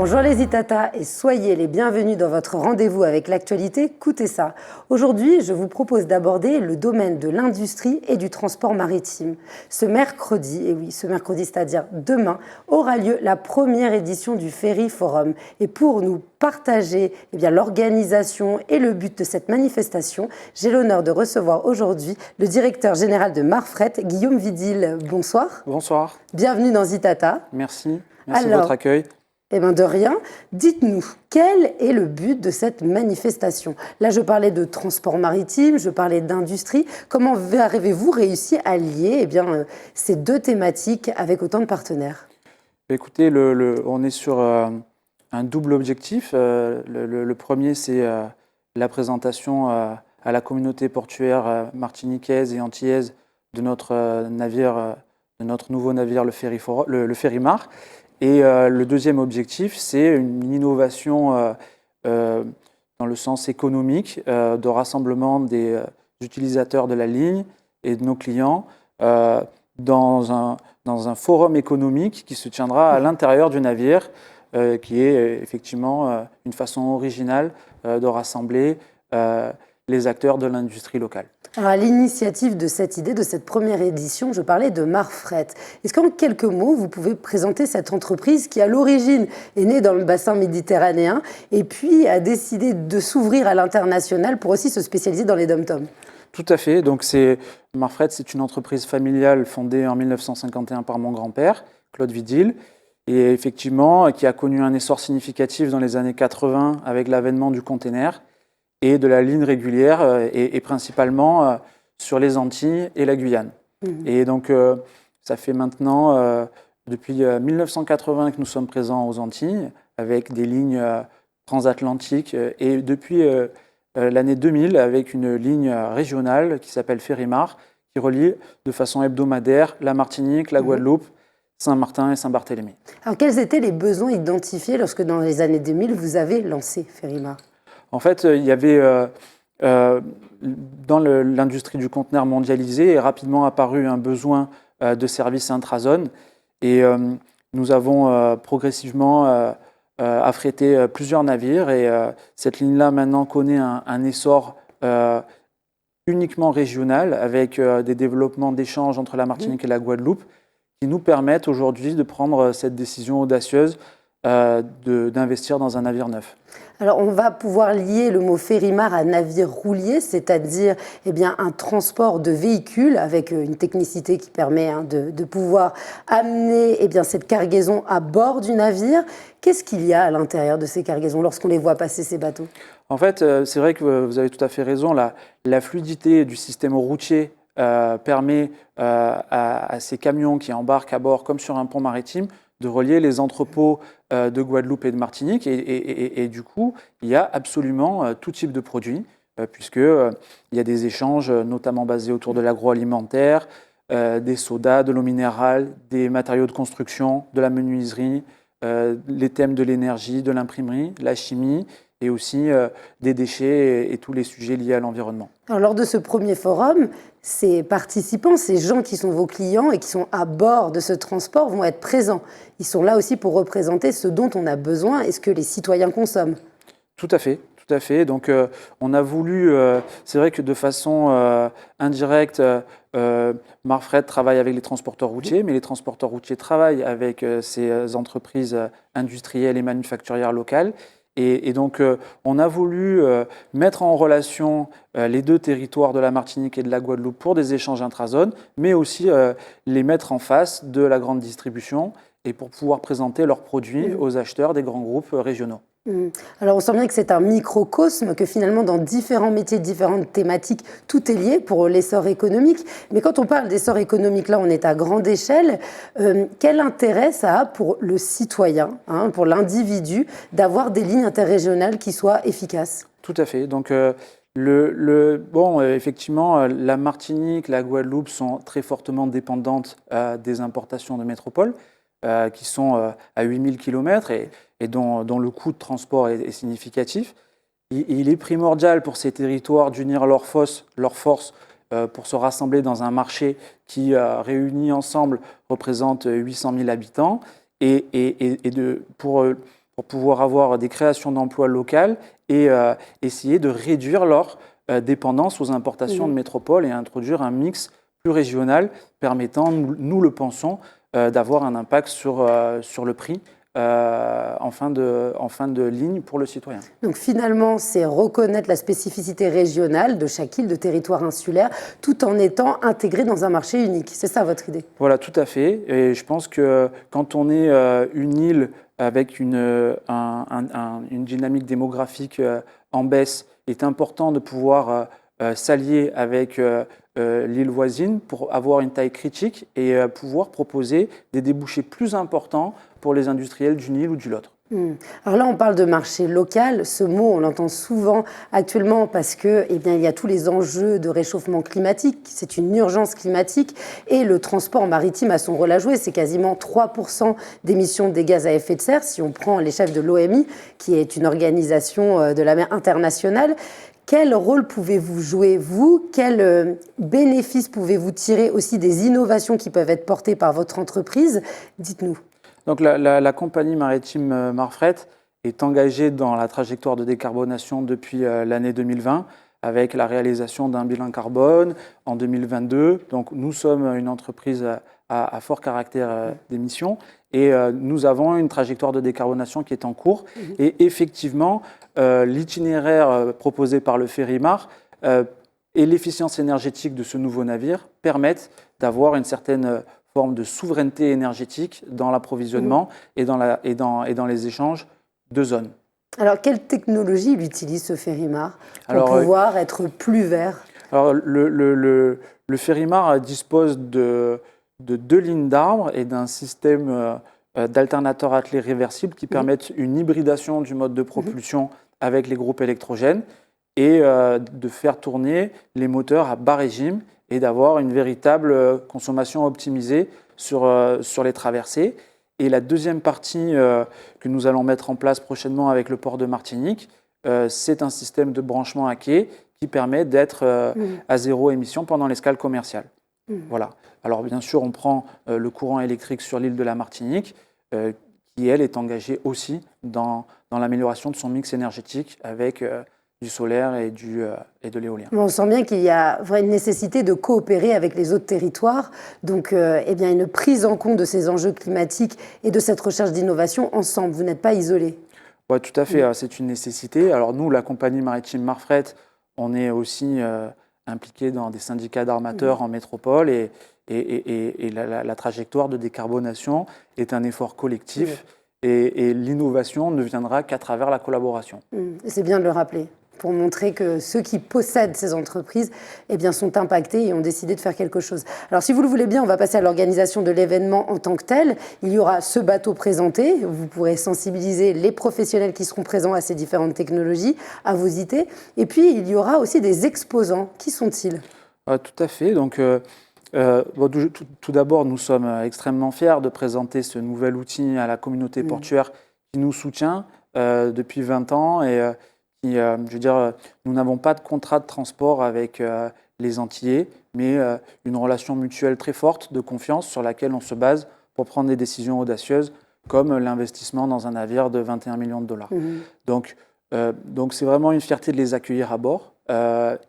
Bonjour les Itata et soyez les bienvenus dans votre rendez-vous avec l'actualité Coutez ça. Aujourd'hui, je vous propose d'aborder le domaine de l'industrie et du transport maritime. Ce mercredi, et oui, ce mercredi, c'est-à-dire demain, aura lieu la première édition du Ferry Forum. Et pour nous partager l'organisation et le but de cette manifestation, j'ai l'honneur de recevoir aujourd'hui le directeur général de Marfret, Guillaume Vidil. Bonsoir. Bonsoir. Bienvenue dans Itata. Merci de votre accueil. Eh bien de rien. Dites-nous, quel est le but de cette manifestation? Là, je parlais de transport maritime, je parlais d'industrie. Comment avez-vous réussi à lier ces deux thématiques avec autant de partenaires? Écoutez, on est sur un double objectif. Le premier, c'est la présentation à la communauté portuaire martiniquaise et antillaise de notre navire, de notre nouveau navire, le Ferrymar. Et le deuxième objectif, c'est une innovation dans le sens économique, de rassemblement des utilisateurs de la ligne et de nos clients dans un forum économique qui se tiendra à l'intérieur du navire, qui est effectivement une façon originale de rassembler les acteurs de l'industrie locale. Alors, à l'initiative de cette idée, de cette première édition, je parlais de Marfret. Est-ce qu'en quelques mots, vous pouvez présenter cette entreprise qui, à l'origine, est née dans le bassin méditerranéen et puis a décidé de s'ouvrir à l'international pour aussi se spécialiser dans les dom-toms? Tout à fait. Donc, Marfret, c'est une entreprise familiale fondée en 1951 par mon grand-père, Claude Vidil, et effectivement, qui a connu un essor significatif dans les années 80 avec l'avènement du container et de la ligne régulière, et principalement sur les Antilles et la Guyane. Et donc, ça fait maintenant, depuis 1980 que nous sommes présents aux Antilles, avec des lignes transatlantiques, et depuis l'année 2000, avec une ligne régionale qui s'appelle Ferrymar, qui relie de façon hebdomadaire la Martinique, la Guadeloupe, Saint-Martin et Saint-Barthélemy. Alors, quels étaient les besoins identifiés lorsque, dans les années 2000, vous avez lancé Ferrymar? En fait, il y avait dans l'industrie du conteneur mondialisé est rapidement apparu un besoin de services intrazone, et nous avons progressivement affrété plusieurs navires, et cette ligne-là maintenant connaît un essor uniquement régional, avec des développements d'échanges entre la Martinique et la Guadeloupe qui nous permettent aujourd'hui de prendre cette décision audacieuse d'investir dans un navire neuf. Alors, on va pouvoir lier le mot Ferrymar à navire roulier, c'est-à-dire un transport de véhicules avec une technicité qui permet de pouvoir amener cette cargaison à bord du navire. Qu'est-ce qu'il y a à l'intérieur de ces cargaisons lorsqu'on les voit passer ces bateaux? En fait, c'est vrai que vous avez tout à fait raison. La fluidité du système routier permet à ces camions qui embarquent à bord, comme sur un pont maritime, de relier les entrepôts de Guadeloupe et de Martinique, et du coup, il y a absolument tout type de produits, puisqu'il y a des échanges notamment basés autour de l'agroalimentaire, des sodas, de l'eau minérale, des matériaux de construction, de la menuiserie, les thèmes de l'énergie, de l'imprimerie, la chimie, et aussi des déchets et tous les sujets liés à l'environnement. Alors, lors de ce premier forum, ces participants, ces gens qui sont vos clients et qui sont à bord de ce transport vont être présents. Ils sont là aussi pour représenter ce dont on a besoin et ce que les citoyens consomment. Tout à fait. Tout à fait. Donc, on a voulu, c'est vrai que de façon indirecte, Marfret travaille avec les transporteurs routiers, mais les transporteurs routiers travaillent avec ces entreprises industrielles et manufacturières locales. Et donc, on a voulu mettre en relation les deux territoires de la Martinique et de la Guadeloupe pour des échanges intrazones, mais aussi les mettre en face de la grande distribution et pour pouvoir présenter leurs produits aux acheteurs des grands groupes régionaux. Alors, on sent bien que c'est un microcosme, que finalement, dans différents métiers, différentes thématiques, tout est lié pour l'essor économique. Mais quand on parle d'essor économique, là, on est à grande échelle. Quel intérêt ça a pour le citoyen, pour l'individu, d'avoir des lignes interrégionales qui soient efficaces? Tout à fait. Donc, effectivement, la Martinique, la Guadeloupe sont très fortement dépendantes des importations de métropole, qui sont à 8000 km et dont le coût de transport est significatif. Il est primordial pour ces territoires d'unir leurs forces pour se rassembler dans un marché qui, réuni ensemble, représente 800 000 habitants, pour pour pouvoir avoir des créations d'emplois locales et essayer de réduire leur dépendance aux importations de métropole et introduire un mix plus régional permettant, nous le pensons, d'avoir un impact sur le prix en fin de ligne pour le citoyen. Donc finalement, c'est reconnaître la spécificité régionale de chaque île, de territoire insulaire, tout en étant intégré dans un marché unique. C'est ça votre idée? Voilà, tout à fait. Et je pense que quand on est une île avec une dynamique démographique en baisse, il est important de pouvoir s'allier avec l'île voisine pour avoir une taille critique et pouvoir proposer des débouchés plus importants pour les industriels d'une île ou de l'autre. Alors là, on parle de marché local. Ce mot, on l'entend souvent actuellement parce que, eh bien, il y a tous les enjeux de réchauffement climatique. C'est une urgence climatique et le transport maritime a son rôle à jouer. C'est quasiment 3% d'émissions des gaz à effet de serre si on prend les chefs de l'OMI, qui est une organisation de la mer internationale. Quel rôle pouvez-vous jouer, vous? Quels bénéfices pouvez-vous tirer aussi des innovations qui peuvent être portées par votre entreprise? Dites-nous. Donc la compagnie maritime Marfret est engagée dans la trajectoire de décarbonation depuis l'année 2020 avec la réalisation d'un bilan carbone en 2022. Donc nous sommes une entreprise à fort caractère d'émission et nous avons une trajectoire de décarbonation qui est en cours. Et effectivement, l'itinéraire proposé par le Ferrimar et l'efficience énergétique de ce nouveau navire permettent d'avoir une certaine forme de souveraineté énergétique dans l'approvisionnement et dans les échanges de zones. Alors, quelle technologie il utilise ce Ferrimar pour pouvoir être plus vert? Alors, le Ferrimar dispose de 2 lignes d'arbres et d'un système d'alternateurs attelés réversibles qui permettent une hybridation du mode de propulsion avec les groupes électrogènes et de faire tourner les moteurs à bas régime et d'avoir une véritable consommation optimisée sur les traversées. Et la deuxième partie que nous allons mettre en place prochainement avec le port de Martinique, c'est un système de branchement à quai qui permet d'être à zéro émission pendant l'escale commerciale. Voilà. Alors bien sûr, on prend le courant électrique sur l'île de la Martinique, qui elle est engagée aussi dans l'amélioration de son mix énergétique avec du solaire et de l'éolien. On sent bien qu'il y a une nécessité de coopérer avec les autres territoires, donc eh bien, une prise en compte de ces enjeux climatiques et de cette recherche d'innovation ensemble. Vous n'êtes pas isolés. Oui, tout à fait, c'est une nécessité. Alors nous, la compagnie maritime Marfret, on est aussi impliqué dans des syndicats d'armateurs en métropole et la trajectoire de décarbonation est un effort collectif et l'innovation ne viendra qu'à travers la collaboration. C'est bien de le rappeler, pour montrer que ceux qui possèdent ces entreprises eh bien, sont impactés et ont décidé de faire quelque chose. Alors si vous le voulez bien, on va passer à l'organisation de l'événement en tant que tel. Il y aura ce bateau présenté, vous pourrez sensibiliser les professionnels qui seront présents à ces différentes technologies, à vos idées. Et puis il y aura aussi des exposants. Qui sont-ils? Tout à fait. Donc, tout d'abord, nous sommes extrêmement fiers de présenter ce nouvel outil à la communauté portuaire qui nous soutient depuis 20 ans et je veux dire, nous n'avons pas de contrat de transport avec les Antillais, mais une relation mutuelle très forte de confiance sur laquelle on se base pour prendre des décisions audacieuses, comme l'investissement dans un navire de 21 millions de dollars. Donc, c'est vraiment une fierté de les accueillir à bord.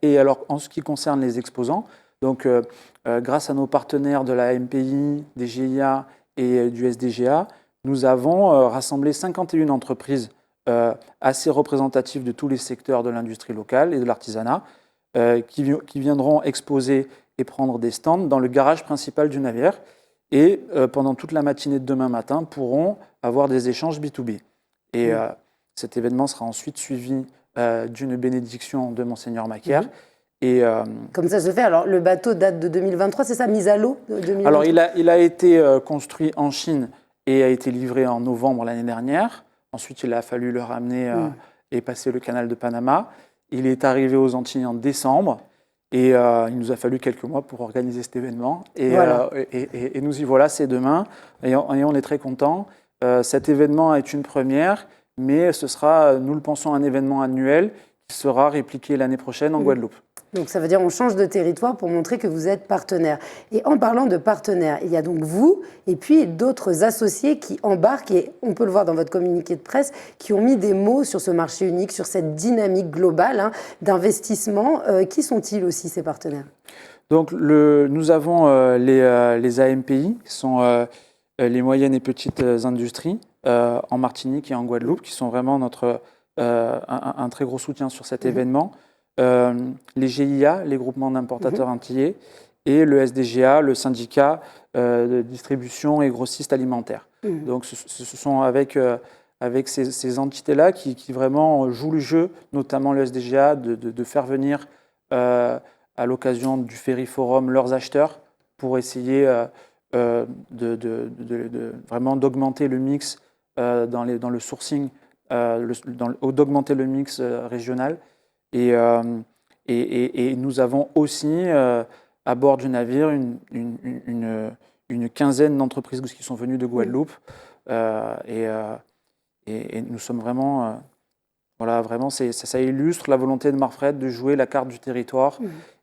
Et alors, en ce qui concerne les exposants, donc, grâce à nos partenaires de la MPI, des GIA et du SDGA, nous avons rassemblé 51 entreprises assez représentatifs de tous les secteurs de l'industrie locale et de l'artisanat qui viendront exposer et prendre des stands dans le garage principal du navire et pendant toute la matinée de demain matin pourront avoir des échanges B2B. Et cet événement sera ensuite suivi d'une bénédiction de Monseigneur Macaire. Comme ça se fait. Alors le bateau date de 2023, c'est ça, mise à l'eau de 2023? Alors il a été construit en Chine et a été livré en novembre l'année dernière. Ensuite, il a fallu le ramener et passer le canal de Panama. Il est arrivé aux Antilles en décembre et il nous a fallu quelques mois pour organiser cet événement. Et nous y voilà, c'est demain et on est très contents. Cet événement est une première, mais ce sera, nous le pensons, un événement annuel qui sera répliqué l'année prochaine en Guadeloupe. Donc ça veut dire qu'on change de territoire pour montrer que vous êtes partenaire. Et en parlant de partenaires, il y a donc vous et puis d'autres associés qui embarquent, et on peut le voir dans votre communiqué de presse, qui ont mis des mots sur ce marché unique, sur cette dynamique globale d'investissement. Qui sont-ils aussi, ces partenaires? Donc nous avons les AMPI, qui sont les moyennes et petites industries en Martinique et en Guadeloupe, qui sont vraiment un très gros soutien sur cet événement. Les GIA, les groupements d'importateurs antillais, et le SDGA, le syndicat de distribution et grossistes alimentaires. Donc ce sont avec ces entités-là qui vraiment jouent le jeu, notamment le SDGA, de faire venir à l'occasion du Ferry Forum leurs acheteurs pour essayer vraiment d'augmenter le mix dans le sourcing, d'augmenter le mix régional. Et nous avons aussi à bord du navire une quinzaine d'entreprises qui sont venues de Guadeloupe. Et nous sommes vraiment... Voilà, vraiment, ça illustre la volonté de Marfred de jouer la carte du territoire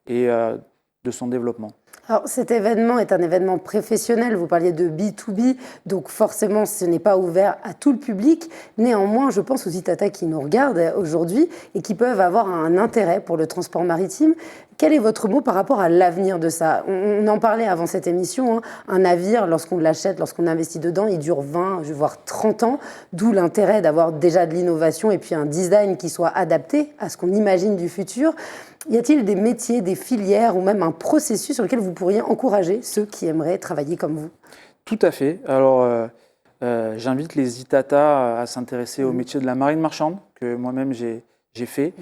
et de son développement. Alors, cet événement est un événement professionnel, vous parliez de B2B, donc forcément ce n'est pas ouvert à tout le public. Néanmoins, je pense aux Itata qui nous regardent aujourd'hui et qui peuvent avoir un intérêt pour le transport maritime. Quel est votre mot par rapport à l'avenir de ça? On en parlait avant cette émission, un navire, lorsqu'on l'achète, lorsqu'on investit dedans, il dure 20, voire 30 ans, d'où l'intérêt d'avoir déjà de l'innovation et puis un design qui soit adapté à ce qu'on imagine du futur. Y a-t-il des métiers, des filières ou même un processus sur lequel vous pourriez encourager ceux qui aimeraient travailler comme vous? Tout à fait. Alors, j'invite les Itata à s'intéresser au métier de la marine marchande, que moi-même j'ai fait.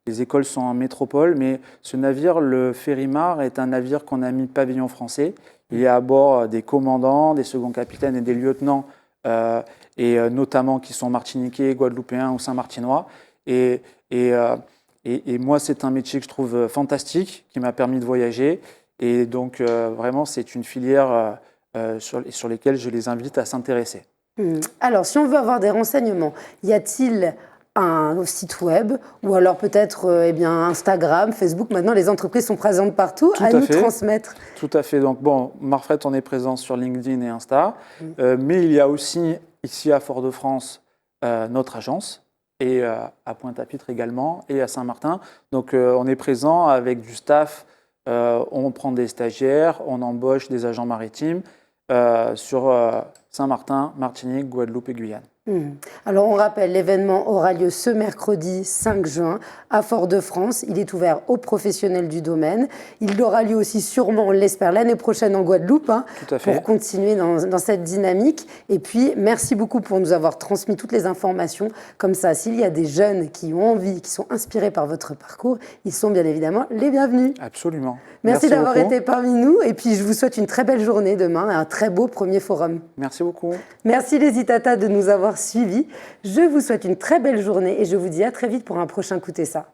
Les écoles sont en métropole, mais ce navire, le Ferrymar, est un navire qu'on a mis pavillon français. Il y a à bord des commandants, des seconds capitaines et des lieutenants, et notamment qui sont martiniquais, guadeloupéens ou saint-martinois. Et moi, c'est un métier que je trouve fantastique, qui m'a permis de voyager. Et donc, vraiment, c'est une filière sur lesquelles je les invite à s'intéresser. Alors, si on veut avoir des renseignements, y a-t-il un site web ou alors peut-être Instagram, Facebook? Maintenant, les entreprises sont présentes partout. À nous transmettre. Tout à fait. Donc, bon, Marfred, on est présent sur LinkedIn et Insta. Mais il y a aussi, ici à Fort-de-France, notre agence. Et à Pointe-à-Pitre également, et à Saint-Martin. Donc on est présent avec du staff, on prend des stagiaires, on embauche des agents maritimes sur Saint-Martin, Martinique, Guadeloupe et Guyane. Alors on rappelle, l'événement aura lieu ce mercredi 5 juin à Fort-de-France. Il est ouvert aux professionnels du domaine. Il aura lieu aussi sûrement, on l'espère, l'année prochaine en Guadeloupe, pour continuer dans cette dynamique. Et puis, merci beaucoup pour nous avoir transmis toutes les informations. Comme ça, s'il y a des jeunes qui ont envie, qui sont inspirés par votre parcours, ils sont bien évidemment les bienvenus. Absolument. Merci d'avoir été parmi nous. Et puis, je vous souhaite une très belle journée demain, un très beau premier forum. Merci beaucoup. Merci les Itata de nous avoir suivis. Je vous souhaite une très belle journée et je vous dis à très vite pour un prochain Écoutez ça.